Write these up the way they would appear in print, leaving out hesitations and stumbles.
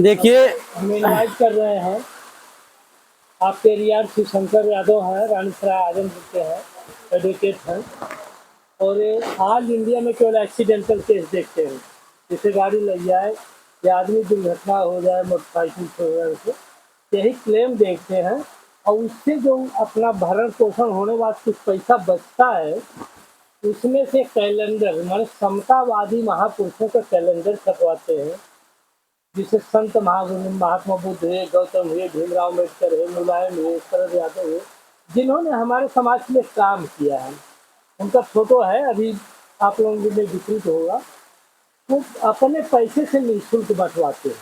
देखिए हम इनवाइट कर रहे हैं आपके रियार शिवशंकर यादव हैं, रानीसराय आजमगढ़ के हैं, एडवोकेट हैं। और ये आज इंडिया में केवल एक्सीडेंटल केस देखते हैं, जैसे गाड़ी लग जाए या आदमी दुर्घटना हो जाए मोटरसाइकिल से हो जाए, उसे यही क्लेम देखते हैं। और उससे जो अपना भरण पोषण होने बाद कुछ पैसा बचता है, उसमें से कैलेंडर माने समतावादी महापुरुषों का कैलेंडर छपवाते हैं, जिसे संत महात्मा बुद्ध है, गौतम हुए, भीमराव अम्बेडकर है, मुलायम हुए, शरद यादव हुए, जिन्होंने हमारे समाज के लिए काम किया है। उनका फोटो है, अभी आप लोगों में विस्तृत होगा। वो अपने पैसे से निःशुल्क बंटवाते हैं।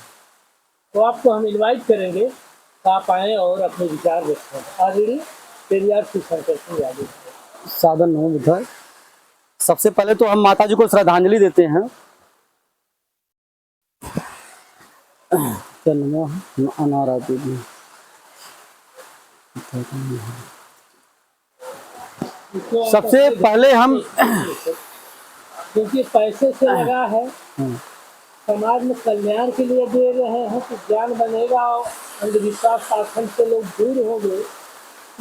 तो आपको हम इनवाइट करेंगे कि आप आएँ और अपने विचार रखें। आदरणीय पेरियार शिवशंकर सिंह यादव साधन हो बुद्ध। सबसे पहले तो हम माता जी को श्रद्धांजलि देते हैं। अनाराती सबसे पहले हम क्योंकि पैसे से लगा है, समाज में कल्याण के लिए दे रहे हैं, तो ज्ञान बनेगा और अंधविश्वास शासन से लोग दूर होंगे।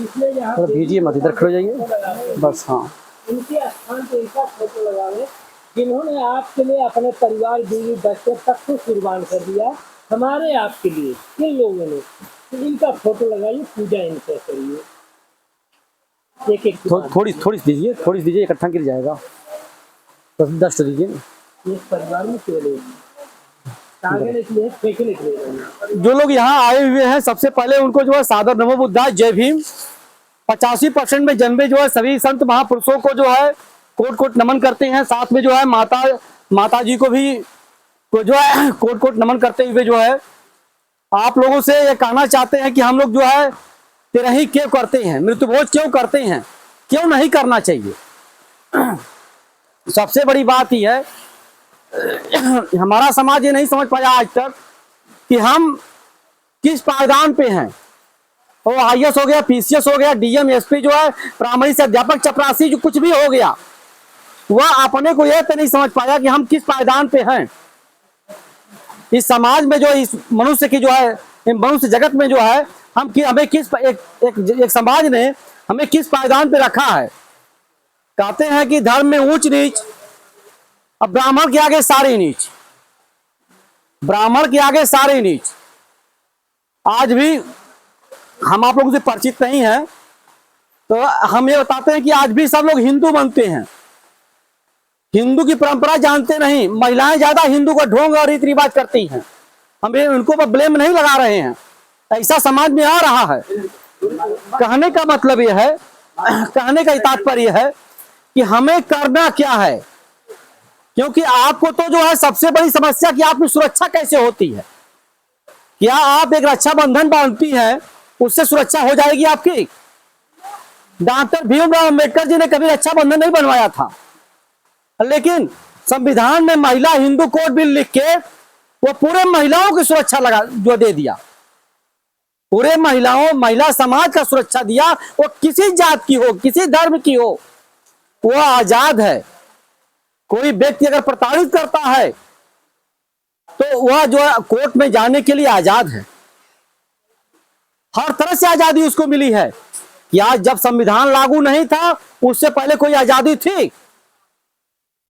इसलिए यहाँ भेजिए मत, इधर खड़े जाइए बस। हाँ, इनके स्थान पर इनका फोटो लगावे, जिन्होंने आपके लिए अपने परिवार बीवी बच्चे तक को कुर्बान कर दिया हमारे आपके लिए, किन लोगों ने। तो इनका फोटो लगाइए, पूजा इनका करिए। एक एक थोड़ी दीजिए, इकट्ठा गिर जाएगा। 10 दीजिए। एक परिवार में केवल जो लोग यहाँ आए हुए हैं, सबसे पहले उनको जो है सादर नमो बुद्धाय, जय भीम। 85% में जन्मे जो है सभी संत महापुरुषों को जो है कोट कोट नमन करते हैं। साथ में जो है माता जी को भी जो है कोट कोट नमन करते हुए जो है आप लोगों से ये कहना चाहते हैं कि हम लोग जो है तेरही क्यों करते हैं, मृत्युभोज क्यों करते हैं, क्यों नहीं करना चाहिए। सबसे बड़ी बात ही है, हमारा समाज ये नहीं समझ पाया आज तक कि हम किस पायदान पे हैं। वो IAS हो गया, PCS हो गया, DM SP जो है प्राइमरी से अध्यापक, चपरासी, जो कुछ भी हो गया, वह अपने को यह तो नहीं समझ पाया कि हम किस पायदान पे हैं। इस समाज में जो इस मनुष्य की जो है मनुष्य जगत में जो है हमें किस एक समाज ने हमें किस पायदान पे रखा है। कहते हैं कि धर्म में ऊंच नीच, अब ब्राह्मण के आगे सारे नीच, ब्राह्मण के आगे सारे नीच। आज भी हम आप लोगों से परिचित नहीं है, तो हम ये बताते हैं कि आज भी सब लोग हिंदू बनते हैं, हिंदू की परंपरा जानते नहीं। महिलाएं ज्यादा हिंदू का ढोंग और रीति रिवाज करती हैं। हम उनको पर ब्लेम नहीं लगा रहे हैं, ऐसा समाज में आ रहा है। कहने का मतलब यह है, कहने का तात्पर्य है कि हमें करना क्या है। क्योंकि आपको तो जो है सबसे बड़ी समस्या कि आपकी सुरक्षा कैसे होती है। क्या आप एक रक्षा बंधन बांधती हैं, उससे सुरक्षा हो जाएगी आपकी। डॉक्टर भीमराव अम्बेडकर जी ने कभी रक्षा बंधन नहीं बनवाया था, लेकिन संविधान में महिला हिंदू कोड बिल लिख के वो पूरे महिलाओं की सुरक्षा लगा जो दे दिया, पूरे महिला समाज का सुरक्षा दिया। वो किसी जात की हो, किसी धर्म की हो, वो आजाद है। कोई व्यक्ति अगर प्रताड़ित करता है तो वह जो है कोर्ट में जाने के लिए आजाद है। हर तरह से आजादी उसको मिली है। कि आज जब संविधान लागू नहीं था, उससे पहले कोई आजादी थी?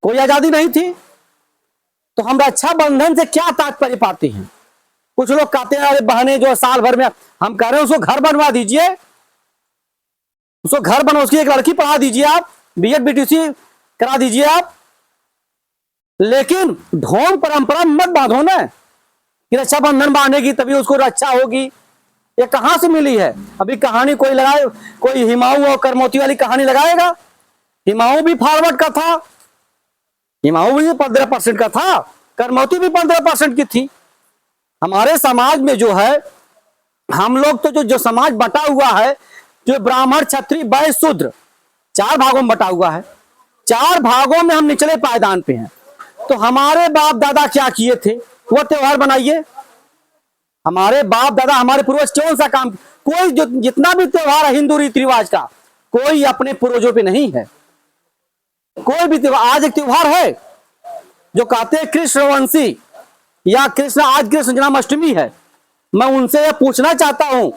कोई आजादी नहीं थी। तो हम रक्षा बंधन से क्या तात्पर्य पाते हैं? कुछ लोग कहते हैं अरे बहनें जो साल भर में, हम कह रहे हैं उसको घर बनवा दीजिए, उसको घर बना, उसकी एक लड़की पढ़ा दीजिए, आप BEd BTC करा दीजिए आप, लेकिन ढोंग परंपरा मत बांधो ना कि रक्षाबंधन बांधेगी तभी उसको रक्षा होगी। ये कहां से मिली है? अभी कहानी कोई लगाए, कोई हिमाऊ और करमौती वाली कहानी लगाएगा। हिमाऊ भी फॉरवर्ड का था, हिमाऊ भी 15% का था, करमौती भी 15% की थी। हमारे समाज में जो है हम लोग तो जो समाज बटा हुआ है, जो ब्राह्मण क्षत्रिय वैश्य शूद्र 4 भागों में बटा हुआ है, 4 भागों में हम निचले पायदान पे हैं। तो हमारे बाप दादा क्या किए थे, वो त्योहार बनाइए। हमारे बाप दादा, हमारे पूर्वज कौन सा काम, कोई जो जितना भी त्योहार है हिंदू रीति रिवाज का, कोई अपने पूर्वजों पे नहीं है। कोई भी त्योहार, आज एक त्योहार है जो कहते हैं कृष्णवंशी या कृष्ण, आज कृष्ण जन्माष्टमी है, मैं उनसे यह पूछना चाहता हूं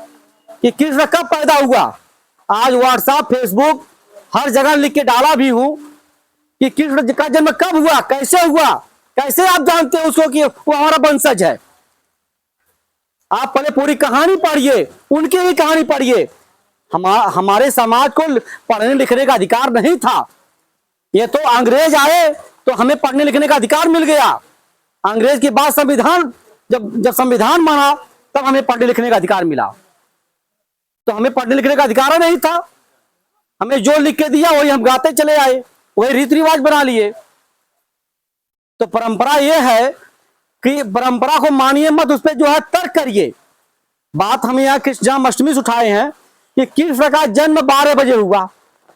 कि कृष्ण कब पैदा हुआ। आज व्हाट्सएप, फेसबुक हर जगह लिख के डाला भी हूं कि कृष्ण का जन्म कब हुआ, कैसे हुआ, कैसे आप जानते हैं उसको कि वो हमारा वंशज है। आप पहले पूरी कहानी पढ़िए, उनकी ही कहानी पढ़िए। हमारे समाज को पढ़ने लिखने का अधिकार नहीं था। ये तो अंग्रेज आए तो हमें पढ़ने लिखने का अधिकार मिल गया। अंग्रेज के बाद संविधान, जब संविधान बना तब हमें पढ़ने लिखने का अधिकार मिला। तो हमें पढ़ने लिखने का अधिकार नहीं था। हमें जो लिख के दिया वही हम गाते चले आए, वही रीति रिवाज बना लिए। तो परंपरा यह है कि परंपरा को मानिए मत, उस पर जो है तर्क करिए। बात हम यहाँ कृष्ण जन्माष्टमी से उठाए हैं कि कृष्ण का जन्म 12 बजे हुआ।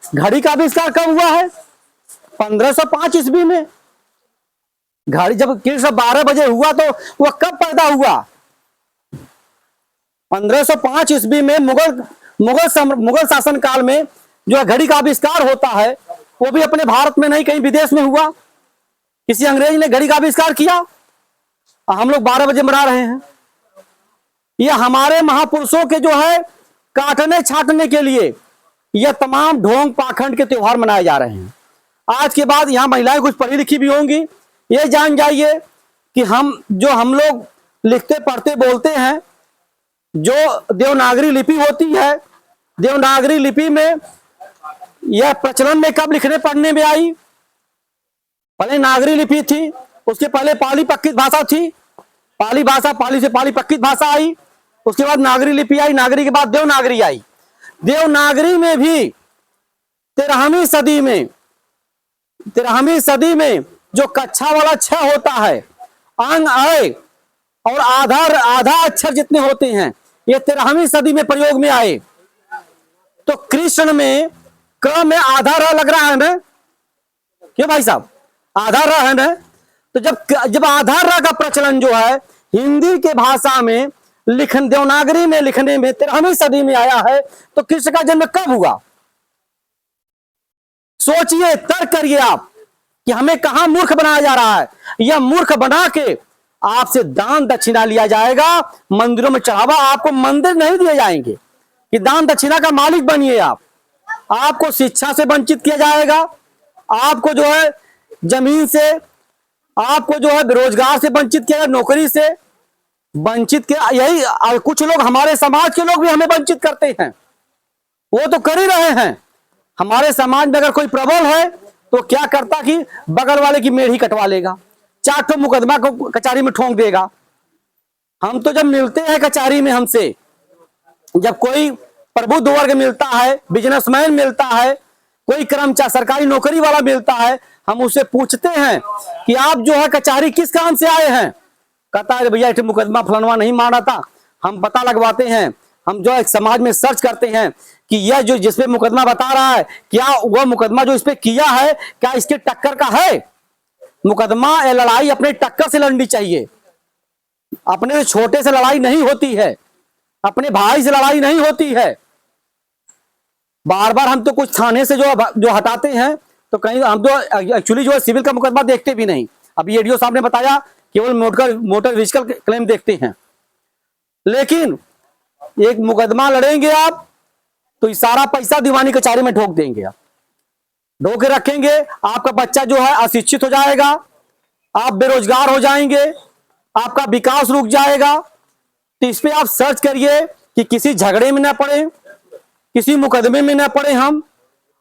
घड़ी का आविष्कार कब हुआ है? 1505 ईस्वी में। घड़ी जब कृष्ण 12 बजे हुआ तो वह कब पैदा हुआ? 1505 ईस्वी में मुगल शासन काल में जो घड़ी का आविष्कार होता है, वो भी अपने भारत में नहीं, कहीं विदेश में हुआ। किसी अंग्रेज ने घड़ी का आविष्कार किया, हम लोग 12 बजे मना रहे हैं। यह हमारे महापुरुषों के जो है काटने छाटने के लिए यह तमाम ढोंग पाखंड के त्योहार मनाए जा रहे हैं। आज के बाद यहाँ महिलाएं कुछ पढ़ी लिखी भी होंगी, ये जान जाइए कि हम लोग लिखते पढ़ते बोलते हैं, जो देवनागरी लिपि होती है, देवनागरी लिपि में यह प्रचलन में कब लिखने पढ़ने में आई? पहले नागरी लिपि थी, उसके पहले पाली पक्की भाषा थी, पाली भाषा, पाली से पाली पक्की भाषा आई, उसके बाद नागरी लिपि आई, नागरी के बाद देवनागरी आई। देवनागरी में भी 13वीं सदी में जो कक्षा वाला छ होता है, अंग अय और आधा अक्षर जितने होते हैं, ये 13वीं सदी में प्रयोग में आए। तो कृष्ण में क में आधा र लग रहा है ना, क्यों भाई साहब? आधा र है ना। तो जब आधा र का प्रचलन जो है हिंदी के भाषा में देवनागरी में लिखने में 13वीं सदी में आया है, तो कृष्ण का जन्म कब हुआ? सोचिए, तर्क करिए आप कि हमें कहां मूर्ख बनाया जा रहा है। यह मूर्ख बना के आपसे दान दक्षिणा लिया जाएगा, मंदिरों में चढ़ावा, आपको मंदिर नहीं दिए जाएंगे कि दान दक्षिणा का मालिक बनिए आप। आपको शिक्षा से वंचित किया जाएगा, आपको जो है जमीन से, आपको जो है बेरोजगार से वंचित किया जाएगा, नौकरी से वंचित किया। यही कुछ लोग, हमारे समाज के लोग भी हमें वंचित करते हैं, वो तो कर ही रहे हैं। हमारे समाज में अगर कोई प्रबल है तो क्या करता कि बगल वाले की मेढ़ी कटवा लेगा, 4 ठो मुकदमा को कचहरी में ठोंक देगा। हम तो जब मिलते हैं कचहरी में, हमसे जब कोई प्रबुद्ध वर्ग मिलता है, बिजनेसमैन मिलता है, कोई कर्मचारी सरकारी नौकरी वाला मिलता है, हम उससे पूछते हैं कि आप जो है कचहरी किस काम से आए हैं? कहता है भैया एक मुकदमा फलानवा नहीं मारा था। हम पता लगवाते हैं, हम जो है समाज में सर्च करते हैं कि यह जो जिसपे मुकदमा बता रहा है, क्या वह मुकदमा जो इस पे किया है क्या इसके टक्कर का है? मुकदमा या लड़ाई अपने टक्कर से लड़नी चाहिए, अपने छोटे से लड़ाई नहीं होती है, अपने भाई से लड़ाई नहीं होती है। बार बार हम तो कुछ थाने से जो हटाते हैं, तो कहीं हम तो एक्चुअली जो है सिविल का मुकदमा देखते भी नहीं। अभी एडीओ साहब ने बताया केवल मोटर व्हीकल क्लेम देखते हैं। लेकिन एक मुकदमा लड़ेंगे आप तो सारा पैसा दीवानी कचहरी में ठोक देंगे, आप ढो के रखेंगे। आपका बच्चा जो है अशिक्षित हो जाएगा, आप बेरोजगार हो जाएंगे, आपका विकास रुक जाएगा। तो इस पे आप सर्च करिए कि किसी झगड़े में ना पड़े, किसी मुकदमे में ना पड़े, हम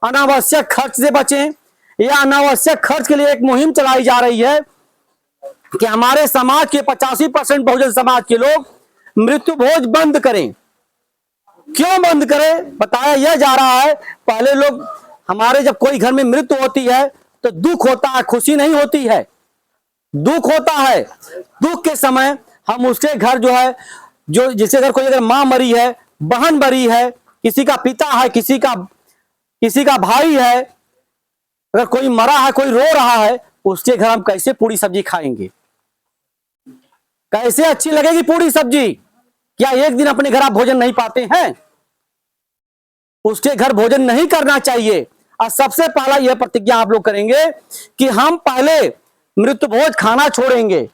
अनावश्यक खर्च से बचें। या अनावश्यक खर्च के लिए एक मुहिम चलाई जा रही है कि हमारे समाज के 85% बहुजन समाज के लोग मृत्यु भोज बंद करें। क्यों बंद करें? बताया यह जा रहा है, पहले लोग हमारे जब कोई घर में मृत्यु होती है तो दुख होता है, खुशी नहीं होती है, दुख होता है। दुख के समय हम उसके घर जो है, जो जिसके घर कोई अगर मां मरी है, बहन मरी है, किसी का पिता है, किसी का भाई है, अगर कोई मरा है, कोई रो रहा है, उसके घर हम कैसे पूरी सब्जी खाएंगे? कैसे अच्छी लगेगी पूरी सब्जी? क्या एक दिन अपने घर आप भोजन नहीं पाते हैं? उसके घर भोजन नहीं करना चाहिए। और सबसे पहला यह प्रतिज्ञा आप लोग करेंगे कि हम पहले मृत्यु भोज खाना छोड़ेंगे।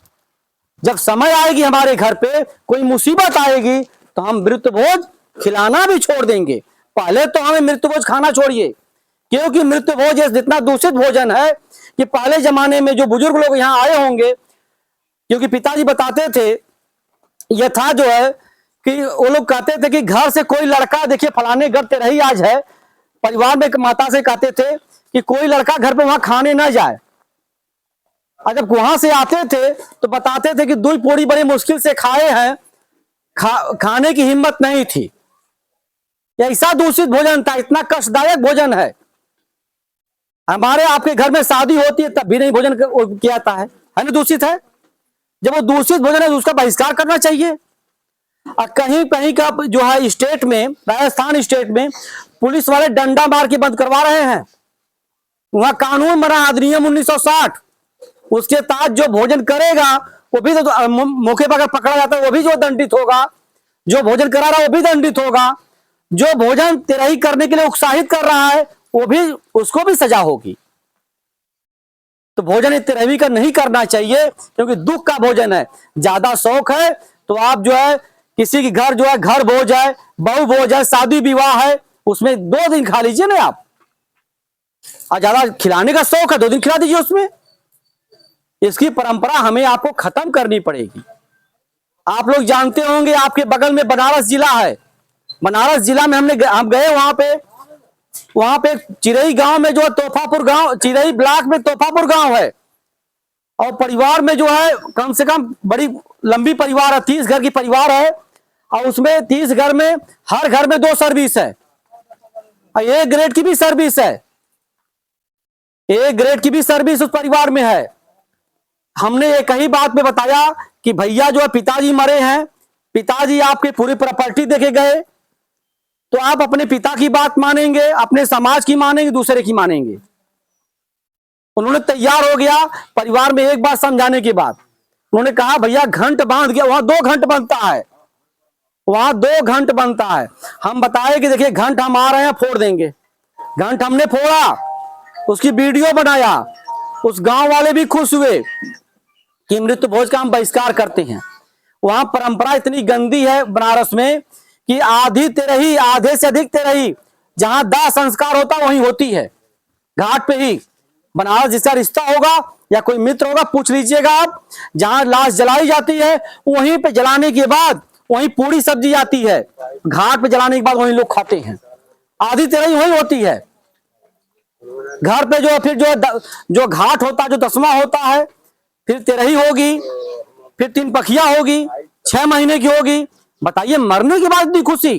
जब समय आएगी हमारे घर पे कोई मुसीबत आएगी तो हम मृत्यु भोज खिलाना भी छोड़ देंगे। पहले तो हमें मृत्यु भोज खाना छोड़िए, क्योंकि मृत्यु भोज जितना दूषित भोजन है कि पहले जमाने में जो बुजुर्ग लोग यहाँ आए होंगे, क्योंकि पिताजी बताते थे, यह था जो है कि वो लोग कहते थे कि घर से कोई लड़का, देखिए फलाने घर तेरही आज है, परिवार में एक माता से कहते थे कि कोई लड़का घर पे वहां खाने ना जाए। और जब वहां से आते थे तो बताते थे कि दूध पूरी बड़ी मुश्किल से खाए हैं, खाने की हिम्मत नहीं थी। ऐसा दूषित भोजन था, इतना कष्टदायक भोजन है। हमारे आपके घर में शादी होती है तब भी नहीं भोजन किया जाता है ना, दूषित है। जब वो दूषित भोजन है तो उसका बहिष्कार करना चाहिए। और कहीं कहीं का जो है स्टेट में, राजस्थान स्टेट में पुलिस वाले डंडा मार के बंद करवा रहे हैं। वहां कानून बना, अधिनियम 1960, उसके तहत जो भोजन करेगा वो भी तो मौके पर अगर पकड़ा जाता है वो भी जो दंडित होगा, जो भोजन करा रहा है वो भी दंडित होगा, जो भोजन तेरही करने के लिए उत्साहित कर रहा है वो भी, उसको भी सजा होगी। तो भोजन तेरहवीं का नहीं करना चाहिए, क्योंकि दुख का भोजन है। ज्यादा शौक है तो आप जो है किसी के घर जो है घर भोज है, बहु भोज है, शादी विवाह है, उसमें 2 दिन खा लीजिए ना आप। और ज्यादा खिलाने का शौक है 2 दिन खिला दीजिए उसमें। इसकी परंपरा हमें आपको खत्म करनी पड़ेगी। आप लोग जानते होंगे आपके बगल में बनारस जिला है। बनारस जिला में हम गए वहां पे चिरई गांव में जो है तोहफापुर गांव, चिरई ब्लॉक में तोहफापुर गांव है। और परिवार में जो है कम से कम बड़ी लंबी परिवार है, 30 घर की परिवार है। और उसमें 30 घर में हर घर में 2 सर्विस है, और A ग्रेड की भी सर्विस है, A ग्रेड की भी सर्विस उस परिवार में है। हमने एक ही बात पे बताया कि भैया जो है पिताजी मरे हैं, पिताजी आपके पूरी प्रॉपर्टी देके गए, तो आप अपने पिता की बात मानेंगे, अपने समाज की मानेंगे, दूसरे की मानेंगे। उन्होंने तैयार हो गया परिवार में एक बात समझाने के बाद। उन्होंने कहा भैया घंट बांध गया, वहां 2 घंट बनता है, वहां 2 घंट बनता है। हम बताए कि देखिए घंट हम आ रहे हैं, फोड़ देंगे। घंट हमने फोड़ा, उसकी वीडियो बनाया, उस गांव वाले भी खुश हुए कि मृत्यु भोज का हम बहिष्कार करते हैं। वहां परंपरा इतनी गंदी है बनारस में कि आधी तेरही, आधे से अधिक तेरही, जहां दाह संस्कार होता वहीं होती है, घाट पे ही। बनारस जिसका रिश्ता होगा या कोई मित्र होगा पूछ लीजिएगा आप, जहां लाश जलाई जाती है वहीं पे जलाने के बाद वहीं पूरी सब्जी आती है, घाट पे जलाने के बाद वहीं लोग खाते हैं। आधी तेरही वहीं होती है। घर पे जो फिर जो घाट होता है, जो 10वां होता है, फिर तेरही होगी, फिर 3 पखिया होगी, 6 महीने की होगी। बताइए मरने के बाद इतनी खुशी,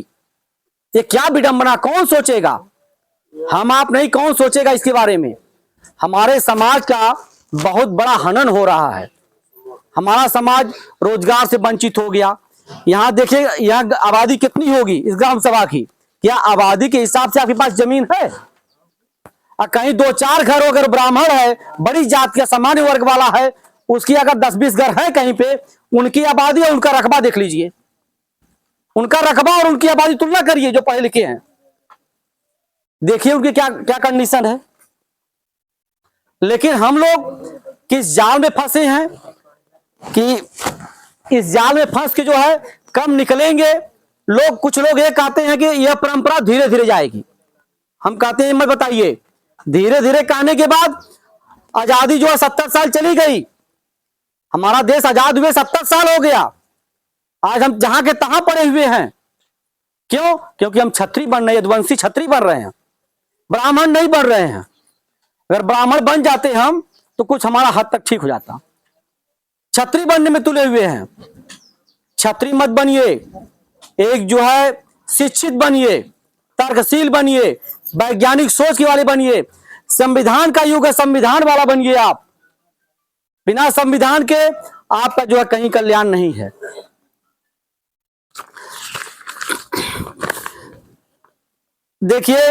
ये क्या विडंबना, कौन सोचेगा? हम आप नहीं, कौन सोचेगा इसके बारे में? हमारे समाज का बहुत बड़ा हनन हो रहा है। हमारा समाज रोजगार से वंचित हो गया। यहाँ देखिए, यहाँ आबादी कितनी होगी इस ग्राम सभा की? क्या आबादी के हिसाब से आपके पास जमीन है? और कहीं 2-4 घर अगर ब्राह्मण है, बड़ी जात का सामान्य वर्ग वाला है, उसकी अगर 10-20 घर है कहीं पे, उनकी आबादी और उनका रकबा देख लीजिए, उनका रकबा और उनकी आबादी तुलना करिए जो पढ़े लिखे हैं, देखिए उनकी क्या क्या कंडीशन है। लेकिन हम लोग किस जाल में फंसे हैं कि इस जाल में फंस के जो है कम निकलेंगे। लोग, कुछ लोग ये कहते हैं कि यह परंपरा धीरे धीरे जाएगी। हम कहते हैं मत बताइए, धीरे धीरे कहने के बाद आजादी जो है 70 साल चली गई, हमारा देश आजाद हुए 70 साल हो गया। आज हम जहां के तहां पड़े हुए हैं। क्यों? क्योंकि हम छत्री बन रहे हैं, यदुवंशी छत्री बन रहे हैं, ब्राह्मण नहीं बन रहे हैं। अगर ब्राह्मण बन जाते हम तो कुछ हमारा हद तक ठीक हो जाता। छत्री बनने में तुले हुए हैं। छत्री मत बनिए, एक जो है शिक्षित बनिए, तर्कशील बनिए, वैज्ञानिक सोच के वाले बनिए। संविधान का युग है, संविधान वाला बनिए आप। बिना संविधान के आपका जो है कहीं कल्याण नहीं है। देखिए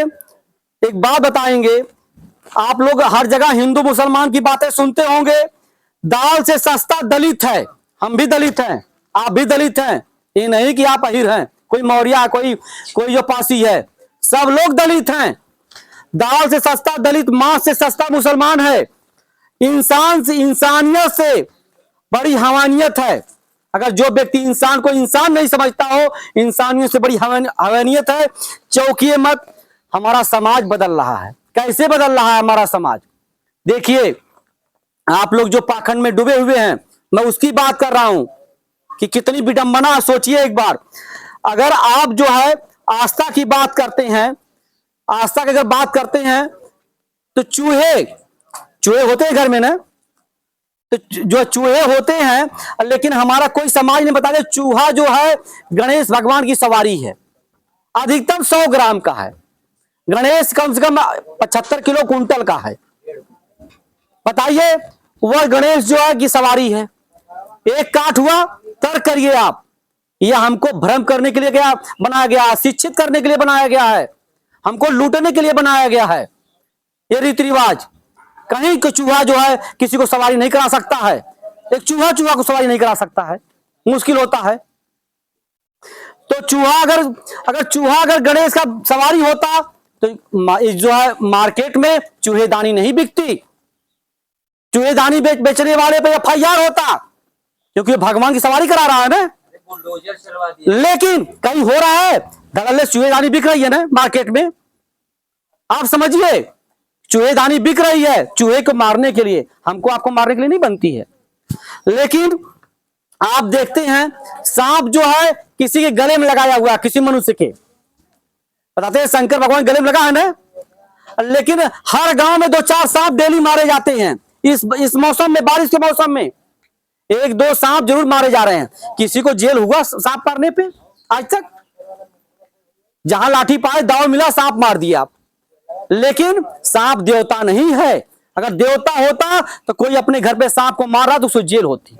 एक बात बताएंगे, आप लोग हर जगह हिंदू मुसलमान की बातें सुनते होंगे, दाल से सस्ता दलित है। हम भी दलित हैं, आप भी दलित हैं, ये नहीं कि आप अहिर हैं, कोई मौर्य, कोई जो पासी है, सब लोग दलित हैं। दाल से सस्ता दलित, मांस से सस्ता मुसलमान है। इंसान से, इंसानियत से बड़ी हवानियत है। अगर जो व्यक्ति इंसान को इंसान नहीं समझता हो, इंसानियत से बड़ी हवानियत है। चौंकिए मत, हमारा समाज बदल रहा है। कैसे बदल रहा है हमारा समाज? देखिए, आप लोग जो पाखंड में डूबे हुए हैं, मैं उसकी बात कर रहा हूं कि कितनी विडंबना। सोचिए एक बार, अगर आप जो है आस्था की बात करते हैं, आस्था की अगर बात करते हैं, तो चूहे चूहे होते हैं घर में ना, तो जो चूहे होते हैं, लेकिन हमारा कोई समाज नहीं बता दे चूहा जो है गणेश भगवान की सवारी है। अधिकतम 100 ग्राम का है। गणेश कम से कम 75 किलो कुंटल का है। बताइए, वह गणेश जो है की सवारी है। एक काट हुआ, तर्क करिए आप, यह हमको भ्रम करने के लिए क्या बनाया गया? शिक्षित करने के लिए बनाया गया है, हमको लूटने के लिए बनाया गया है। ये रीति रिवाज, कहीं को चूहा जो है किसी को सवारी नहीं करा सकता है। एक चूहा चूहा को सवारी नहीं करा सकता है, मुश्किल होता है। तो चूहा अगर चूहा अगर गणेश का सवारी होता तो जो है मार्केट में चूहेदानी नहीं बिकती। चूहेदानी बेचने वाले पे FIR होता, क्योंकि भगवान की सवारी करा रहा है ना। बुलडोजर चलवा दिया। लेकिन कहीं हो रहा है, धड़ल्ले चूहेदानी बिक रही है ना मार्केट में। आप समझिए, चूहेदानी बिक रही है चूहे को मारने के लिए, हमको आपको मारने के लिए नहीं बनती है। लेकिन आप देखते हैं, सांप जो है किसी के गले में लगाया हुआ, किसी मनुष्य के, बताते हैं शंकर भगवान गले में लगा है ना। लेकिन हर गांव में 2-4 सांप डेली मारे जाते हैं। इस मौसम में, बारिश के मौसम में 1-2 सांप जरूर मारे जा रहे हैं। किसी को जेल हुआ सांप मारने पे आज तक? जहां लाठी पाए दाव मिला, सांप मार दिया आप। लेकिन सांप देवता नहीं है। अगर देवता होता तो कोई अपने घर पे सांप को मार रहा तो उसको जेल होती।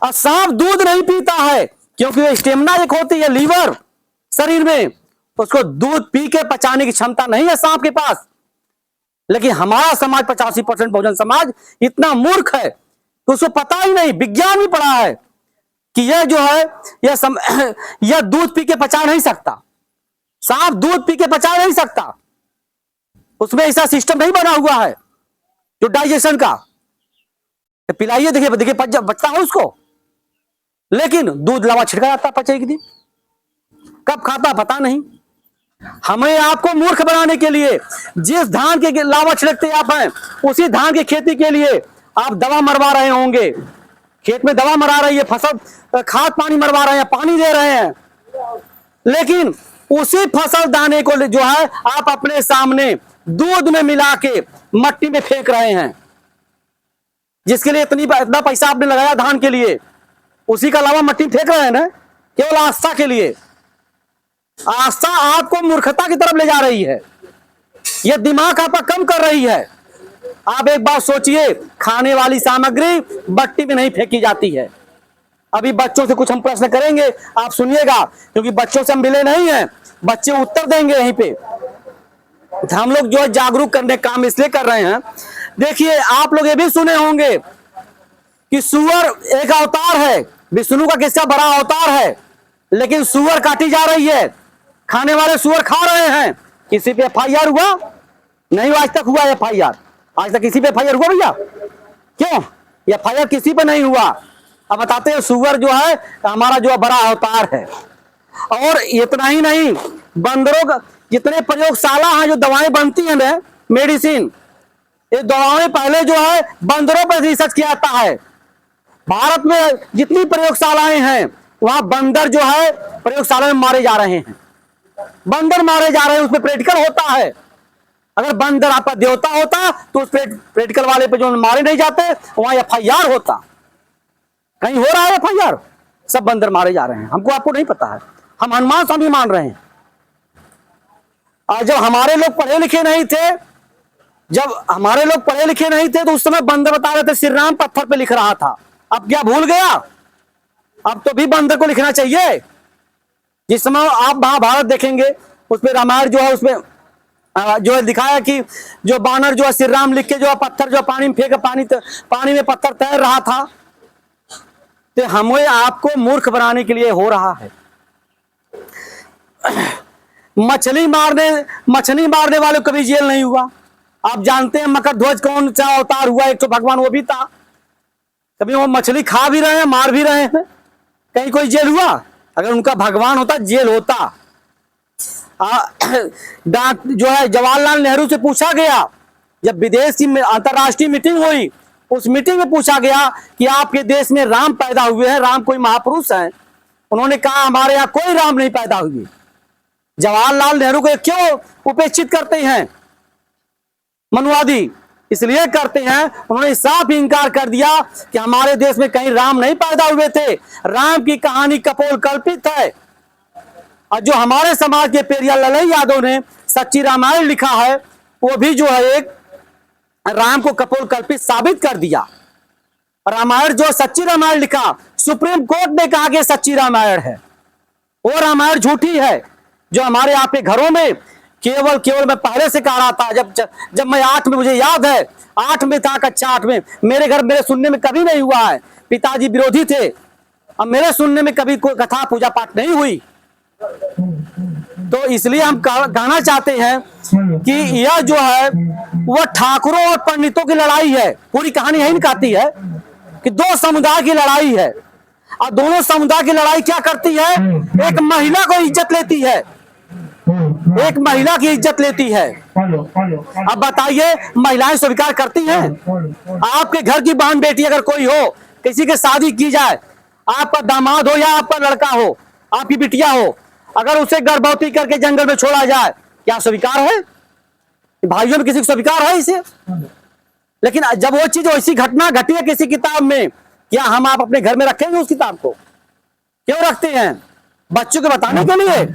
और सांप दूध नहीं पीता है, क्योंकि स्टेमिना एक होती है लीवर शरीर में, उसको दूध पी के पचाने की क्षमता नहीं है सांप के पास। लेकिन हमारा समाज 85% बहुजन समाज इतना मूर्ख है तो उसको पता ही नहीं, विज्ञान भी पढ़ा है कि यह जो है यह दूध पी के पचा नहीं सकता। सांप दूध पी के पचा नहीं सकता, उसमें ऐसा सिस्टम नहीं बना हुआ है जो डाइजेशन का। पिलाइए, देखिए देखिए बचता है उसको। लेकिन दूध लावा छिड़का जाता, पचेगी दिन कब खाता पता नहीं। हमें आपको मूर्ख बनाने के लिए, जिस धान के लावा छिड़कते आप हैं, उसी धान की खेती के लिए आप दवा मरवा रहे होंगे। खेत में दवा मरा रही है, फसल खाद पानी मरवा रहे हैं, पानी दे रहे हैं, लेकिन उसी फसल दाने को जो है आप अपने सामने दूध में मिला के मट्टी में फेंक रहे हैं। जिसके लिए इतना पैसा आपने लगाया धान के लिए, उसी का अलावा मट्टी फेंक रहे हैं ना, केवल आस्था के लिए। आस्था आपको मूर्खता की तरफ ले जा रही है, यह दिमाग आपका कम कर रही है। आप एक बात सोचिए, खाने वाली सामग्री मट्टी में नहीं फेंकी जाती है। अभी बच्चों से कुछ हम प्रश्न करेंगे, आप सुनिएगा, क्योंकि बच्चों से हम मिले नहीं हैं, बच्चे उत्तर देंगे यहीं पे। हम लोग जो है जागरूक करने का काम इसलिए कर रहे हैं। देखिए, आप लोग ये भी सुने होंगे कि सुअर एक अवतार है, विष्णु का किसका बड़ा अवतार है, लेकिन सुअर काटी जा रही है, खाने वाले सुअर खा रहे हैं। किसी पे FIR हुआ नहीं? आज तक हुआ FIR? आज तक किसी पे FIR हुआ भैया? क्यों FIR किसी पे नहीं हुआ? अब बताते हैं, सुअर जो है हमारा जो बड़ा अवतार है। और इतना ही नहीं, बंदरों का जितने प्रयोगशाला हैं, जो दवाएं बनती हैं ना, मेडिसिन, ये दवाएं पहले जो है बंदरों पर रिसर्च किया जाता है। भारत में जितनी प्रयोगशालाएं हैं, वहां बंदर जो है प्रयोगशाला में मारे जा रहे हैं, बंदर मारे जा रहे हैं, उसमें प्रैक्टिकल होता है। अगर बंदर आपका देवता होता तो उस प्रैक्टिकल वाले पे जो मारे नहीं जाते, वहां FIR होता। कहीं हो रहा है FIR? सब बंदर मारे जा रहे हैं, हमको आपको नहीं पता है, हम हनुमान स्वामी मान रहे हैं। और जब हमारे लोग पढ़े लिखे नहीं थे, तो उस समय बंदर बता रहे थे श्री राम पत्थर पे लिख रहा था। अब क्या भूल गया? अब तो भी बंदर को लिखना चाहिए। जिस समय आप महाभारत देखेंगे, उसमें रामायण जो है, उसमें जो है दिखाया कि जो बानर जो है श्री राम लिख के जो पत्थर जो पानी में फेंक, पानी में पत्थर तैर रहा था। तो हमें आपको मूर्ख बनाने के लिए हो रहा है। मछली मारने वाले को कभी जेल नहीं हुआ, आप जानते हैं मकर ध्वज कौन सा अवतार हुआ, एक तो भगवान वो भी था। कभी वो मछली खा भी रहे हैं, मार भी रहे हैं, कहीं कोई जेल हुआ? अगर उनका भगवान होता जेल होता। जो है जवाहरलाल नेहरू से पूछा गया, जब विदेशी में अंतरराष्ट्रीय मीटिंग हुई, उस मीटिंग में पूछा गया कि आपके देश में राम पैदा हुए हैं, राम कोई महापुरुष है? उन्होंने कहा हमारे यहाँ कोई राम नहीं पैदा हुए। जवाहरलाल नेहरू को क्यों उपेक्षित करते हैं मनुवादी? इसलिए करते हैं, उन्होंने साफ इनकार कर दिया कि हमारे देश में कहीं राम नहीं पैदा हुए थे, राम की कहानी कपोल कल्पित है। और जो हमारे समाज के पेरिया ललई यादव ने सच्ची रामायण लिखा है, वो भी जो है एक राम को कपोल कल्पित साबित कर दिया। रामायण जो सच्ची रामायण लिखा, सुप्रीम कोर्ट ने कहा कि सच्ची रामायण है, वो रामायण झूठी है। जो हमारे यहाँ पे घरों में केवल मैं पहले से कह रहा था, जब मैं 8 में, मुझे याद है 8 में था, कक्षा 8 में, मेरे घर मेरे सुनने में कभी नहीं हुआ है। पिताजी विरोधी थे, अब मेरे सुनने में कभी कोई कथा पूजा पाठ नहीं हुई। तो इसलिए हम कहना चाहते हैं कि यह जो है वह ठाकुरों और पंडितों की लड़ाई है। पूरी कहानी यही कहती है कि दो समुदाय की लड़ाई है, और दोनों समुदाय की लड़ाई क्या करती है? एक महिला को इज्जत लेती है, एक महिला की इज्जत लेती है। अब बताइए, महिलाएं स्वीकार करती हैं? आपके घर की बहन बेटी अगर कोई हो, किसी के शादी की जाए, आपका दामाद हो या आपका लड़का हो, आपकी बिटिया हो, अगर उसे गर्भवती करके जंगल में छोड़ा जाए, क्या स्वीकार है? भाइयों में किसी को स्वीकार है इसे? लेकिन जब वो चीज वैसी घटना घटी है किसी किताब में, क्या हम आप अपने घर में रखेंगे उस किताब को? क्यों रखते हैं? बच्चों को बताने के लिए,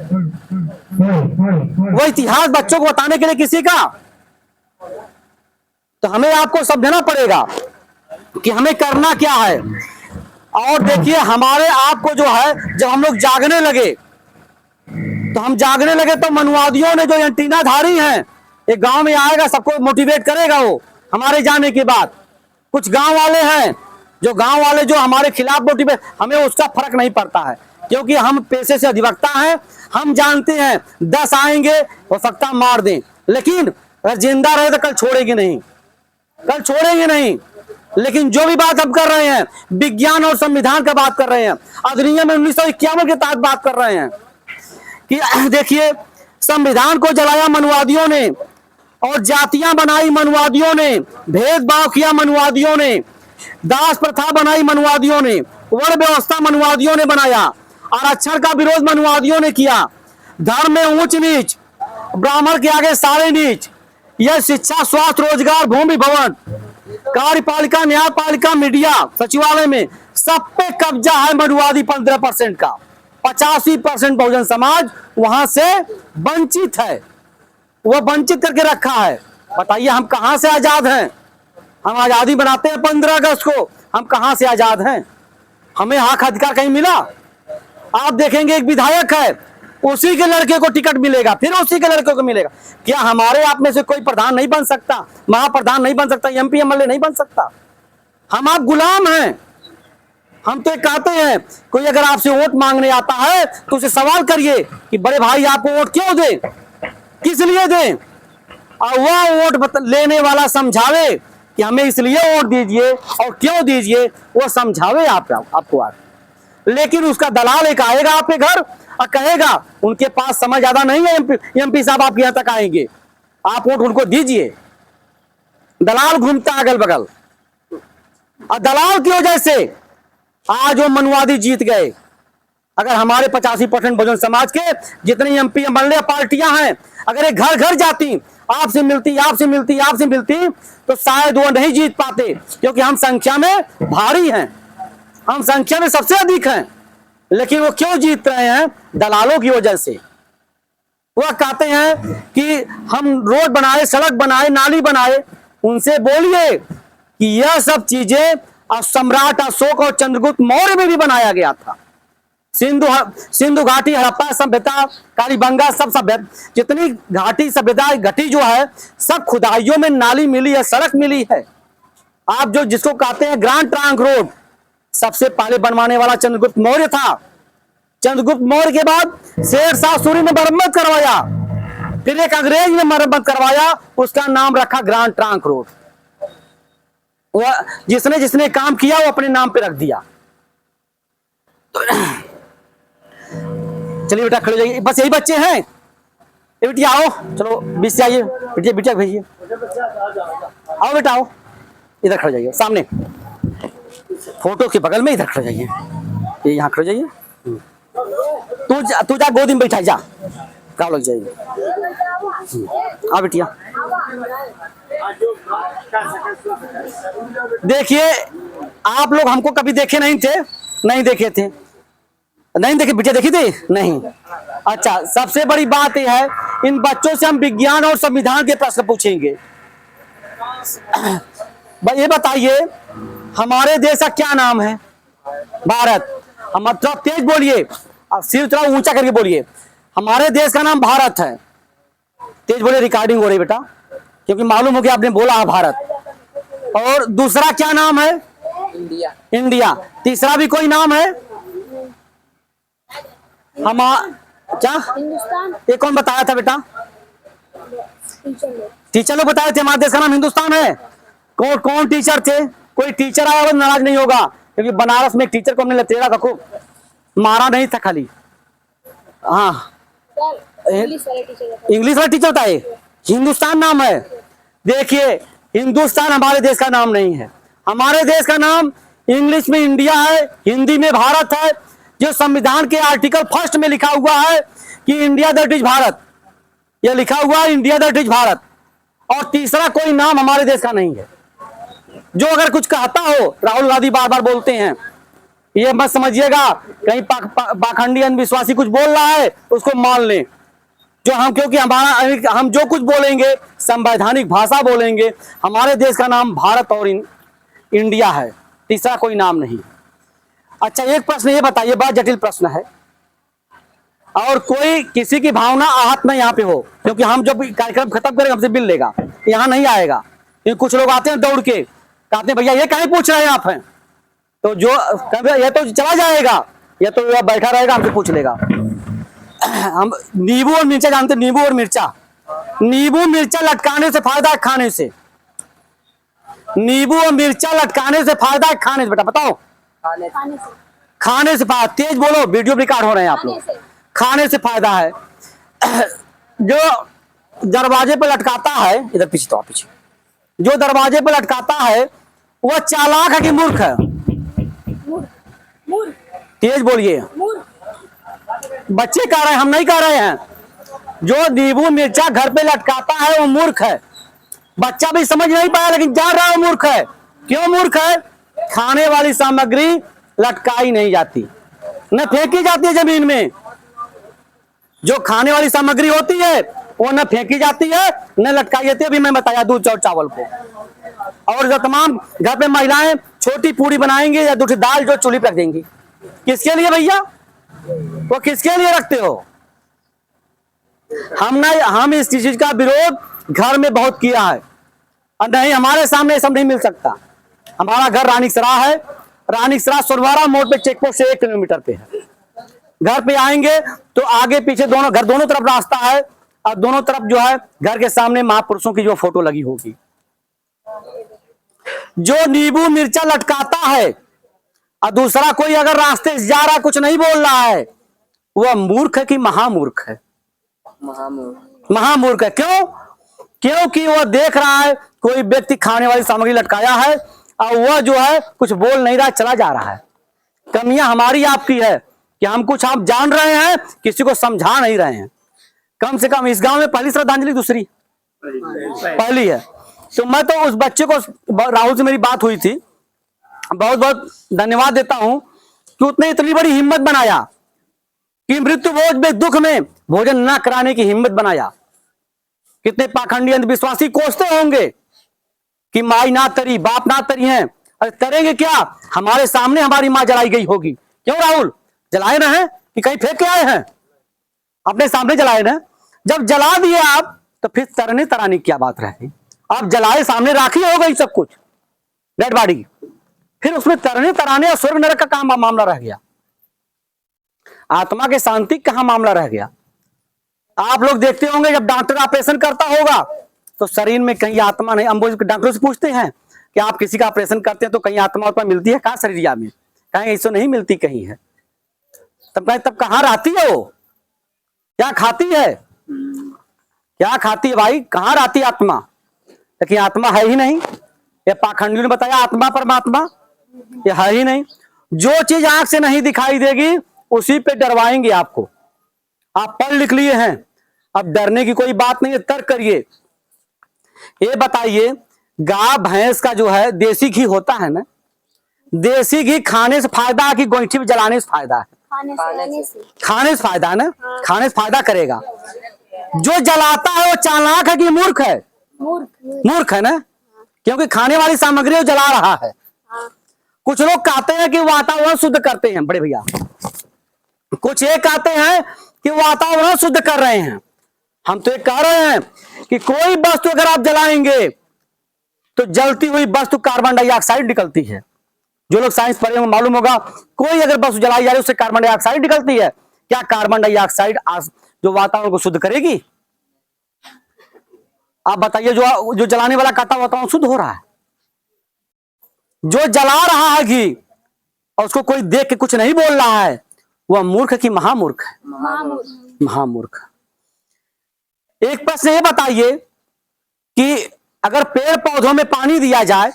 वो इतिहास बच्चों को बताने के लिए किसी का। तो हमें आपको समझना पड़ेगा कि हमें करना क्या है। और देखिए, हमारे आपको जो है, जब हम लोग जागने लगे तो मनुवादियों ने जो एंटीनाधारी हैं, एक गांव में आएगा, सबको मोटिवेट करेगा वो हमारे जाने के बाद। कुछ गांव वाले हैं जो हमारे खिलाफ मोटिवेट, हमें उसका फर्क नहीं पड़ता है, क्योंकि हम पेशे से अधिवक्ता हैं। हम जानते हैं 10 आएंगे वो फक्ता मार दें, लेकिन अगर जिंदा रहे तो कल छोड़ेंगे नहीं। लेकिन जो भी बात हम कर रहे हैं, विज्ञान और संविधान का बात कर रहे हैं, अधिनियम 1951 के तहत बात कर रहे हैं कि देखिए, संविधान को जलाया मनुवादियों ने, और जातियां बनाई मनुवादियों ने, भेदभाव किया मनुवादियों ने, दास प्रथा बनाई मनुवादियों ने, वर्ण व्यवस्था मनुवादियों ने बनाया, आरक्षण का विरोध मनुवादियों ने किया, धर्म में ऊंच नीच, ब्राह्मण के आगे सारे नीच, यह शिक्षा, स्वास्थ्य, रोजगार, भूमि, भवन, कार्यपालिका, न्यायपालिका, मीडिया, सचिवालय में सब पे कब्जा है मनुवादी 15% का। 85% बहुजन समाज वहां से वंचित है, वो वंचित करके रखा है। बताइए, हम कहां से आजाद हैं? हम आजादी बनाते हैं 15 अगस्त को, हम कहां से आजाद हैं? हमें हक अधिकार कहीं मिला? आप देखेंगे एक विधायक है, उसी के लड़के को टिकट मिलेगा, फिर उसी के लड़के को मिलेगा। क्या हमारे आप में से कोई प्रधान नहीं बन सकता, महाप्रधान नहीं बन सकता, MP MLA नहीं बन सकता? हम आप गुलाम हैं। हम तो कहते हैं, कोई अगर आपसे वोट मांगने आता है तो उसे सवाल करिए कि बड़े भाई आपको वोट क्यों दें, किस लिए दें, और वह वोट लेने वाला समझावे कि हमें इसलिए वोट दीजिए और क्यों दीजिए, वो समझावे आपको आज। लेकिन उसका दलाल एक आएगा आपके घर और कहेगा, उनके पास समय ज्यादा नहीं है, MP साहब आपके यहाँ तक आएंगे, आप वोट उनको दीजिए। दलाल घूमता अगल बगल, और दलाल की वजह से आज वो मनुवादी जीत गए। अगर हमारे 85% बहुजन समाज के जितनी MP MLA पार्टियां हैं, अगर एक घर घर जाती, आपसे मिलती तो शायद वो नहीं जीत पाते, क्योंकि हम संख्या में भारी हैं, हम संख्या में सबसे अधिक हैं। लेकिन वो क्यों जीत रहे हैं? दलालों की वजह से। वह कहते हैं कि हम रोड बनाए, सड़क बनाए, नाली बनाए। उनसे बोलिए कि यह सब चीजें सम्राट अशोक और चंद्रगुप्त मौर्य में भी बनाया गया था। सिंधु घाटी, हड़प्पा सभ्यता, कालीबंगा, सब सभ्यता, जितनी घाटी सभ्यता घटी जो है, सब खुदाइयों में नाली मिली है, सड़क मिली है। आप जो जिसको कहते हैं ग्रैंड ट्रंक रोड, सबसे पहले बनवाने वाला चंद्रगुप्त मौर्य था। चंद्रगुप्त मौर्य के बाद शेरशाह सूरी ने मरम्मत करवाया। फिर एक अंग्रेज ने मरम्मत करवाया, उसका नाम रखा ग्रांड ट्रंक रोड। वह जिसने जिसने काम किया वो अपने नाम पे रख दिया। चलिए बेटा खड़े हो जाइए, बस यही बच्चे हैं। ए बेटी आओ, चलो बीच से आइए, बेटिया बेटिया भेजिए, आओ बेटा आओ, इधर खड़े जाइए सामने, फोटो के बगल में इधर खड़े जाइए, ये यहाँ खड़े जाइए। तू जा गोदी में बैठा, जा क्या लग जाएगी। आ बेटिया देखिए, आप लोग हमको कभी देखे नहीं थे, नहीं देखे थे, नहीं देखे, बेटिया देखी थी नहीं। अच्छा, सबसे बड़ी बात यह है, इन बच्चों से हम विज्ञान और संविधान के प्रश्न पूछेंगे। ये बताइए हमारे देश का क्या नाम है? भारत। हम थोड़ा तेज बोलिए, अब सिर थोड़ा ऊंचा करके बोलिए। हमारे देश का नाम भारत है। तेज बोलिए, रिकॉर्डिंग हो रही बेटा, क्योंकि मालूम हो गया आपने बोला है भारत। और दूसरा क्या नाम है? इंडिया। इंडिया। तीसरा भी कोई नाम है? हम क्या हिंदुस्तान। ये कौन बताया था बेटा? टीचर लोग बताए थे हमारे देश का नाम हिंदुस्तान है। कौन कौन टीचर थे? कोई टीचर आया वो नाराज नहीं होगा, क्योंकि बनारस में एक टीचर को हमने लतेड़ा था, खूब मारा नहीं था खाली। हाँ, इंग्लिश वाला टीचर होता है, हिंदुस्तान नाम है। देखिए, हिंदुस्तान हमारे देश का नाम नहीं है। हमारे देश का नाम इंग्लिश में इंडिया है, हिंदी में भारत है। जो संविधान के आर्टिकल 1 में लिखा हुआ है कि इंडिया दैट इज भारत, यह लिखा हुआ है इंडिया दैट इज भारत। और तीसरा कोई नाम हमारे देश का नहीं है। जो अगर कुछ कहता हो, राहुल गांधी बार बार बोलते हैं, ये मत समझिएगा कहीं पाखंडी अंधविश्वासी कुछ बोल रहा है उसको मान लें। जो हम, क्योंकि हम जो कुछ बोलेंगे संवैधानिक भाषा बोलेंगे। हमारे देश का नाम भारत और इंडिया है, तीसरा कोई नाम नहीं। अच्छा, एक प्रश्न ये बताइए, बड़ा जटिल प्रश्न है, और कोई किसी की भावना आहत न यहाँ पे हो, क्योंकि हम जब कार्यक्रम खत्म करेंगे हमसे बिल लेगा, यहाँ नहीं आएगा। कुछ लोग आते हैं दौड़ के, कहते हैं भैया ये कहीं पूछ रहे हैं आप हैं, तो जो ये तो चला जाएगा, या तो बैठा रहेगा हमसे पूछ लेगा। हम नींबू और मिर्चा जानते हैं? नींबू और मिर्चा, नींबू मिर्चा लटकाने से फायदा है खाने से। नींबू और मिर्चा लटकाने से फायदा है खाने से। बेटा बताओ, खाने से फायदा। तेज बोलो, वीडियो रिकॉर्ड हो रहे हैं आप लोग। खाने से फायदा है। जो दरवाजे पर लटकाता है, इधर पीछे तो आप पीछे, जो दरवाजे पर लटकाता है वह चालाक है कि मूर्ख है? तेज बोलिए, बच्चे कह रहे हैं, हम नहीं कह रहे हैं। जो नींबू मिर्चा घर पे लटकाता है वो मूर्ख है। बच्चा भी समझ नहीं पाया लेकिन जान रहा है मूर्ख है। क्यों मूर्ख है? खाने वाली सामग्री लटकाई नहीं जाती, न फेंकी जाती है जमीन में। जो खाने वाली सामग्री होती है वो न फेंकी जाती है न लटकाई जाती है। अभी मैं बताया दूध और चावल को। और जो तमाम घर पे महिलाएं छोटी पूरी बनाएंगी या दूसरी दाल जो चूल्ही पर रख देंगी, किसके लिए भैया? वो किसके लिए रखते हो? हम इस चीज का विरोध घर में बहुत किया है, और नहीं, हमारे सामने सब नहीं मिल सकता। हमारा घर रानीसरा है, रानीसरा सोनवारा मोड़ पे चेक पोस्ट से 1 किलोमीटर पे है। घर पे आएंगे तो आगे पीछे दोनों घर, दोनों तरफ रास्ता है, और दोनों तरफ जो है घर के सामने महापुरुषों की जो फोटो लगी होगी। जो नींबू मिर्चा लटकाता है और दूसरा कोई अगर रास्ते से जा रहा कुछ नहीं बोल रहा है, वह मूर्ख है कि महामूर्ख है? महामूर्ख है। क्यों? क्योंकि वह देख रहा है कोई व्यक्ति खाने वाली सामग्री लटकाया है और वह जो है कुछ बोल नहीं रहा, चला जा रहा है। कमियां हमारी आपकी है कि हम कुछ आप जान रहे हैं, किसी को समझा नहीं रहे हैं। कम से कम इस गांव में पहली श्रद्धांजलि, दूसरी पहली है। तो मैं तो उस बच्चे को, राहुल से मेरी बात हुई थी, बहुत बहुत धन्यवाद देता हूं कि उसने इतनी बड़ी हिम्मत बनाया कि मृत्यु भोज में दुख में भोजन न कराने की हिम्मत बनाया। कितने पाखंडी अंधविश्वासी कोसते होंगे कि माई ना तरी, बाप ना तरी हैं, अरे करेंगे क्या? हमारे सामने हमारी माँ जलाई गई होगी। क्यों राहुल? जलाए ना है कि कहीं फेंक के आए हैं? अपने सामने जलाए ना। जब जला दिए आप तो फिर तरने तराने की क्या बात रही? आप जलाए सामने राखी हो गई सब कुछ, डेड बॉडी, फिर उसमें तरने तराने और स्वर्ग नरक का कहां मामला रह गया? आत्मा के शांति कहां मामला रह गया? आप लोग देखते होंगे जब डॉक्टर ऑपरेशन करता होगा तो शरीर में कहीं आत्मा नहीं, हम डॉक्टरों से पूछते हैं कि आप किसी का ऑपरेशन करते हैं तो कहीं आत्मा उत्मा मिलती है कहाँ शरीर में, कहीं ऐसा नहीं मिलती कहीं है। तब कहाँ रहती है वो, क्या खाती है, क्या खाती है भाई, कहाँ रहती है आत्मा, लेकिन आत्मा है ही नहीं। ये पाखंडियों ने बताया आत्मा परमात्मा ये है ही नहीं। जो चीज आंख से नहीं दिखाई देगी उसी पे डरवाएंगे आपको। आप पढ़ लिख लिए हैं, अब डरने की कोई बात नहीं है, तर्क करिए। ये बताइए गाय भैंस का जो है देसी घी होता है ना, देसी घी खाने से फायदा है कि गोईठी में जलाने से फायदा है? खाने से फायदा है ना, खाने से फायदा करेगा। जो जलाता है वो चालाक है कि मूर्ख है? मूर्ख है ना, क्योंकि खाने वाली सामग्री वो जला रहा है। कुछ लोग कहते हैं कि वातावरण शुद्ध करते हैं, बड़े भैया कुछ ये कहते हैं कि वातावरण शुद्ध कर रहे हैं। हम तो ये कह रहे हैं कि कोई वस्तु अगर आप जलाएंगे तो जलती हुई वस्तु कार्बन डाइऑक्साइड निकलती है। जो लोग साइंस पढ़े होंगे मालूम होगा, कोई अगर वस्तु जलाई जा रही है उससे कार्बन डाइऑक्साइड निकलती है। क्या कार्बन डाइऑक्साइड जो वातावरण को शुद्ध करेगी? आप बताइए, जो जलाने वाला कहता वातावरण शुद्ध हो रहा है, जो जला रहा है घी और उसको कोई देख के कुछ नहीं बोल रहा है, वह मूर्ख कि महामूर्ख है? महामूर्ख। एक प्रश्न ये बताइए कि अगर पेड़ पौधों में पानी दिया जाए,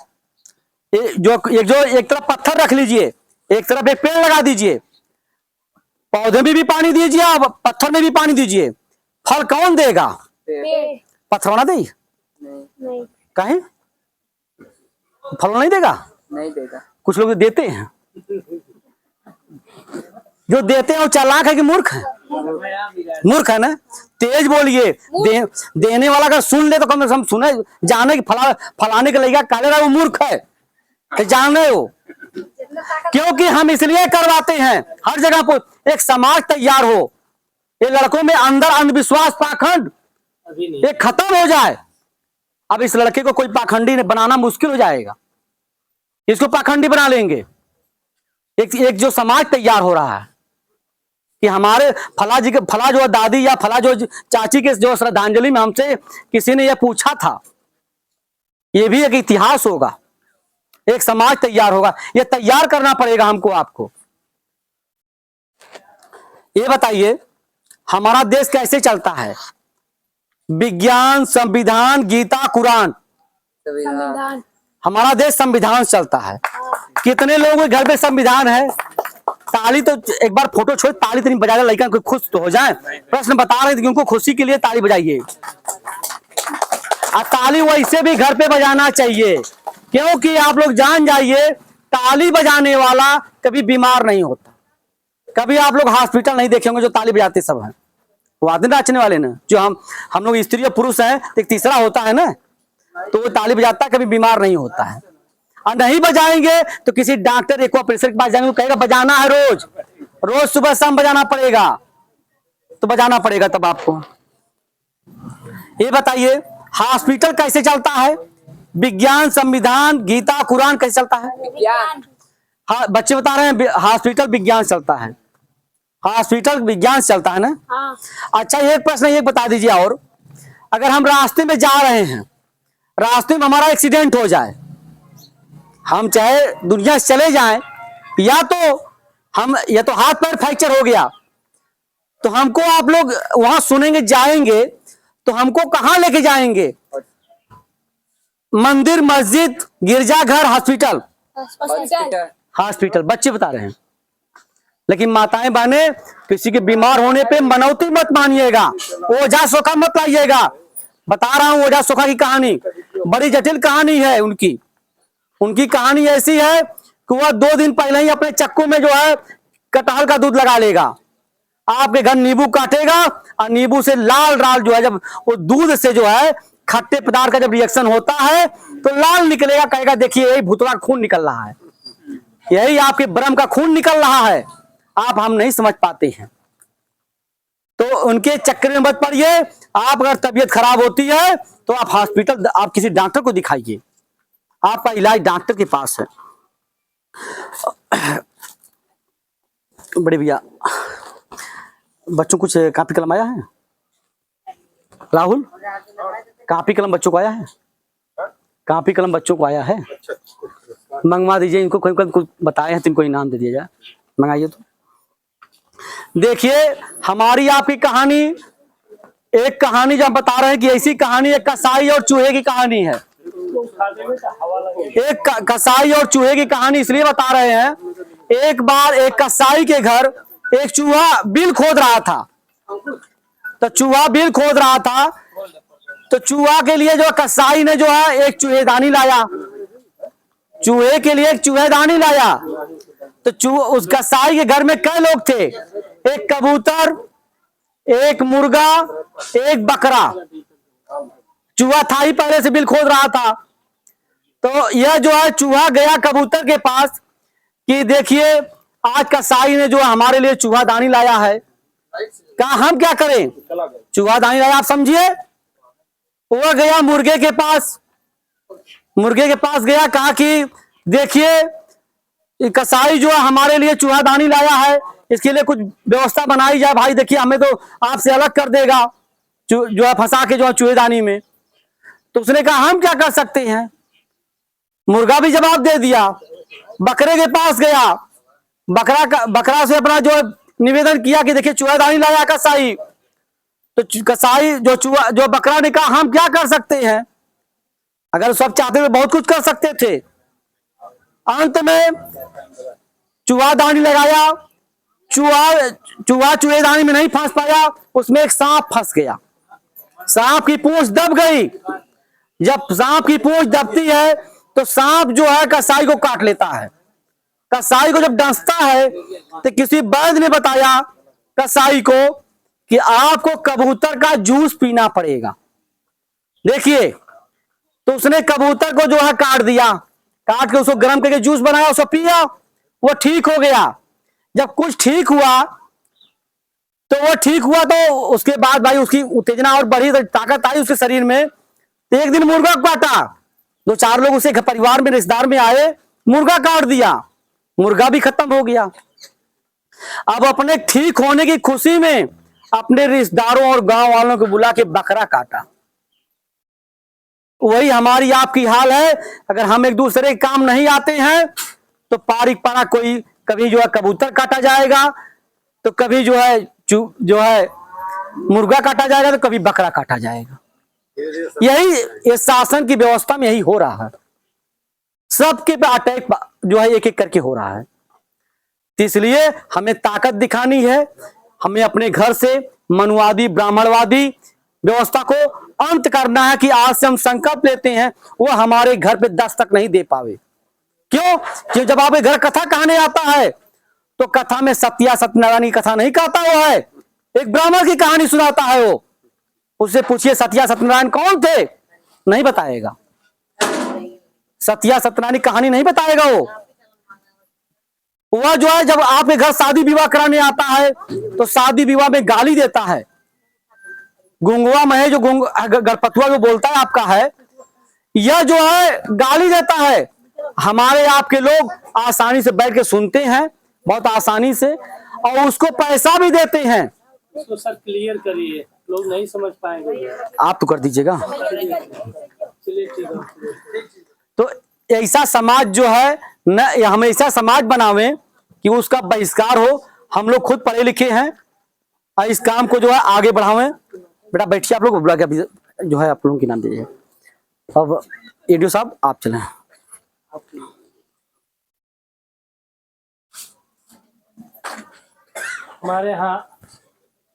एक तरफ पत्थर रख लीजिए, एक तरफ एक पेड़ लगा दीजिए, पौधे में भी पानी दीजिए और पत्थर में भी पानी दीजिए, फल कौन देगा? पत्थर ना दे? नहीं। कहीं फल नहीं देगा? नहीं देगा। कुछ लोग देते हैं, जो देते हैं वो चालाक है कि मूर्ख है? मूर्ख है ना। तेज बोलिए, देने वाला अगर सुन ले तो कम से कम सुने, जाने कि फलाने के लड़का काले रहा वो मूर्ख है कि जान रहे हो? क्योंकि हम इसलिए करवाते हैं हर जगह पर एक समाज तैयार हो, ये लड़कों में अंदर अंधविश्वास पाखंड ये खत्म हो जाए। अब इस लड़के को कोई पाखंडी बनाना मुश्किल हो जाएगा, इसको पाखंडी बना लेंगे। एक जो समाज तैयार हो रहा है कि हमारे फला जी के फला जो दादी या फला जो चाची के जो श्रद्धांजलि में हमसे किसी ने यह पूछा था, यह भी एक इतिहास होगा, एक समाज तैयार होगा। यह तैयार करना पड़ेगा हमको आपको। ये बताइए हमारा देश कैसे चलता है? विज्ञान, संविधान, गीता, कुरान, संविधान। हमारा देश संविधान चलता है। कितने लोगों के घर पे संविधान है? ताली तो एक बार फोटो छोड़, ताली तो नहीं बजा रहे, लड़का कोई खुश तो हो जाए। प्रश्न बता रहे थे कि उनको खुशी के लिए ताली बजाइए, और ताली वैसे भी घर पे बजाना चाहिए, क्योंकि आप लोग जान जाइए ताली बजाने वाला कभी बीमार नहीं होता। कभी आप लोग हॉस्पिटल नहीं देखे होंगे जो ताली बजाते सब हैं, वो आदमी नाचने वाले ना। जो हम लोग स्त्री और पुरुष हैं तो एक तीसरा होता है ना, तो वो ताली बजाता कभी बीमार नहीं होता है। और नहीं बजाएंगे तो किसी डॉक्टर एक ऑपरेशन के पास जाएंगे, वो कहेगा बजाना है रोज, रोज सुबह शाम बजाना पड़ेगा, तो बजाना पड़ेगा तब आपको। ये बताइए हॉस्पिटल कैसे चलता है? विज्ञान, संविधान, गीता, कुरान कैसे चलता है? विज्ञान। हाँ, बच्चे बता रहे हैं हॉस्पिटल विज्ञान चलता है, हॉस्पिटल विज्ञान चलता है ना। हाँ। अच्छा एक प्रश्न ये बता दीजिए, और अगर हम रास्ते में जा रहे हैं, रास्ते में हमारा एक्सीडेंट हो जाए, हम चाहे दुनिया से चले जाएं, या तो हाथ पैर फ्रैक्चर हो गया, तो हमको आप लोग वहां सुनेंगे जाएंगे तो हमको कहां लेके जाएंगे? मंदिर, मस्जिद, गिरजाघर, हॉस्पिटल? हॉस्पिटल। बच्चे बता रहे हैं। लेकिन माताएं बहने किसी के बीमार होने पे मनौती मत मानिएगा, ओझा सोखा मत लाइएगा। बता रहा हूं ओझा सोखा की कहानी बड़ी जटिल कहानी है। उनकी कहानी ऐसी है कि वह 2 दिन पहले ही अपने चक्कू में जो है कटहल का दूध लगा लेगा, आपके घर नींबू काटेगा, और नींबू से लाल जो है, जब वो दूध से जो है खट्टे पदार्थ का जब रिएक्शन होता है तो लाल निकलेगा, कहेगा देखिए यही भुतवा खून निकल रहा है, यही आपके ब्रह्म का खून निकल रहा है। हम नहीं समझ पाते हैं, तो उनके चक्कर में मत पड़िए। आप अगर तबीयत खराब होती है तो आप हॉस्पिटल, आप किसी डॉक्टर को दिखाइए, आपका इलाज डॉक्टर के पास है। बड़े भैया बच्चों कुछ कापी कलम आया है? राहुल, कापी कलम बच्चों को आया है? कापी कलम बच्चों को आया है? मंगवा दीजिए इनको, कोई कुछ बताए हैं तो इनको इनाम दे दिया जाए, मंगाइए। तो देखिए हमारी आपकी कहानी, एक कहानी जब बता रहे हैं कि ऐसी कहानी एक कसाई और चूहे की कहानी है। एक कसाई और चूहे की कहानी इसलिए बता रहे हैं, एक बार एक कसाई के घर एक चूहा बिल खोद रहा था। तो चूहा बिल खोद रहा था, तो चूहा के लिए जो कसाई ने जो है एक चूहेदानी लाया, चूहे के लिए एक चूहेदानी लाया। तो उस कसाई के घर में कई लोग थे, एक कबूतर, एक मुर्गा, एक बकरा। चूहा था ही पहले से बिल खोद रहा था। तो यह जो है चूहा गया कबूतर के पास कि देखिए आज कसाई ने जो हमारे लिए चूहादानी लाया है, कहा हम क्या करें, चूहादानी लाया, आप समझिए। वो गया मुर्गे के पास, मुर्गे के पास गया, कहा कि देखिए कसाई जो है हमारे लिए चूहादानी लाया है, इसके लिए कुछ व्यवस्था बनाई जाए भाई, देखिए हमें तो आपसे अलग कर देगा जो है फंसा के जो है चूहेदानी में। तो उसने कहा हम क्या कर सकते हैं। मुर्गा भी जवाब दे दिया। बकरे के पास गया, बकरा से अपना जो निवेदन किया कि देखिए चूहेदानी लाया कसाई। तो कसाई जो बकरा ने कहा हम क्या कर सकते हैं, अगर सब चाहते हुए बहुत कुछ कर सकते थे। अंत में चूहादानी लगाया, चूहा चूहेदानी में नहीं फंस पाया, उसमें एक सांप फंस गया, सांप की पूंछ दब गई। जब सांप की पूंछ दबती है तो सांप जो है कसाई को काट लेता है। कसाई को जब डसता है तो किसी वैद्य ने बताया कसाई को कि आपको कबूतर का जूस पीना पड़ेगा। देखिए तो उसने कबूतर को जो है काट दिया, काट के उसको गर्म करके जूस बनाया, उसको पिया, वो ठीक हो गया। जब कुछ ठीक हुआ तो उसके बाद भाई उसकी उत्तेजना और बढ़ी, ताकत आई उसके शरीर में। तो एक दिन मुर्गा काटा, 2-4 लोग उसे परिवार में रिश्तेदार में आए, मुर्गा काट दिया, मुर्गा भी खत्म हो गया। अब अपने ठीक होने की खुशी में अपने रिश्तेदारों और गांव वालों को बुला के बकरा काटा। वही हमारी आपकी हाल है, अगर हम एक दूसरे के काम नहीं आते हैं तो पारिक पारा कोई कभी जो है कबूतर काटा जाएगा, तो कभी जो है मुर्गा काटा जाएगा, तो कभी बकरा काटा जाएगा। यही इस शासन की व्यवस्था में यही हो रहा है, सबके पे अटैक जो है एक एक करके हो रहा है। तो इसलिए हमें ताकत दिखानी है, हमें अपने घर से मनुवादी ब्राह्मणवादी व्यवस्था को अंत करना है कि आज से हम संकल्प लेते हैं वो हमारे घर पे दस्तक नहीं दे पावे। क्यों? कि जब आपके घर कथा कहने आता है तो कथा में सत्यनारायण की कथा नहीं कहता हुआ है, एक ब्राह्मण की कहानी सुनाता है। वो उससे पूछिए सत्यनारायण कौन थे, नहीं बताएगा। सत्यनारायण की कहानी नहीं बताएगा। वह जो है जब आपके घर शादी विवाह कराने आता है तो शादी विवाह में गाली देता है। गुंगवा में जो गणपतुआ जो बोलता है आपका है, यह जो है गाली देता है। हमारे आपके लोग आसानी से बैठ के सुनते हैं, बहुत आसानी से, और उसको पैसा भी देते हैं। इसको सर क्लियर करिए, लोग नहीं समझ पाएंगे। आप तो कर दीजिएगा। चलिए ठीक है। तो ऐसा समाज जो है न, हम ऐसा समाज बनावे कि उसका बहिष्कार हो। हम लोग खुद पढ़े लिखे हैं और इस काम को जो है आगे बढ़ावे। बेटा बैठिए, आप लोग बुला के अभी जो है आप लोगों के नाम दीजिए। अब एडीओ साहब आप चलें। हमारे यहाँ